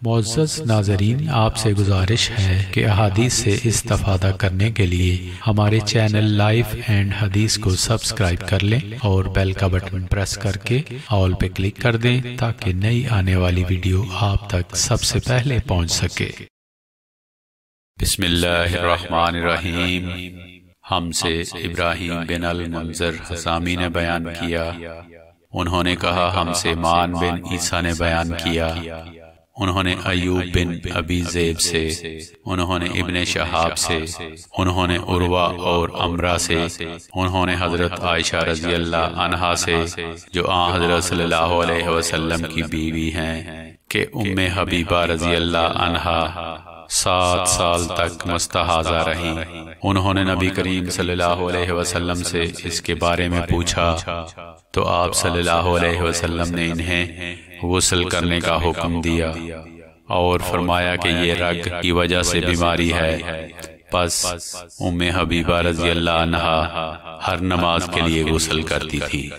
معزز ناظرین، آپ سے گزارش ہے کہ احادیث سے استفادہ کرنے کے لیے ہمارے چینل لائف اینڈ حدیث کو سبسکرائب کر لیں اور بیل کا بٹن پریس کر کے آل پہ کلک کر دیں تاکہ نئی آنے والی ویڈیو آپ تک سب سے پہلے پہنچ سکے۔ بسم اللہ الرحمن الرحیم۔ ہم سے ابراہیم بن المنذر حسامی نے بیان کیا، انہوں نے کہا ہم سے مان بن عیسیٰ نے بیان کیا، انہوں نے ایوب بن ابی ذئب سے، انہوں نے ابن شہاب سے، انہوں نے عروہ اور امرہ سے، انہوں نے حضرت عائشہ رضی اللہ عنہا سے جو آن حضرت صلی اللہ علیہ وسلم کی بیوی ہیں کہ ام حبیبہ رضی اللہ عنہا 7 سال تک مستحاضہ رہیں۔ انہوں نے نبی کریم صلی اللہ علیہ وسلم سے اس کے بارے میں پوچھا تو آپ صلی اللہ علیہ وسلم نے انہیں غسل کرنے کا حکم دیا اور فرمایا کہ یہ رگ کی وجہ سے بیماری ہے، پس ام حبیبہ رضی اللہ عنہا ہر نماز کے لیے غسل کرتی تھی۔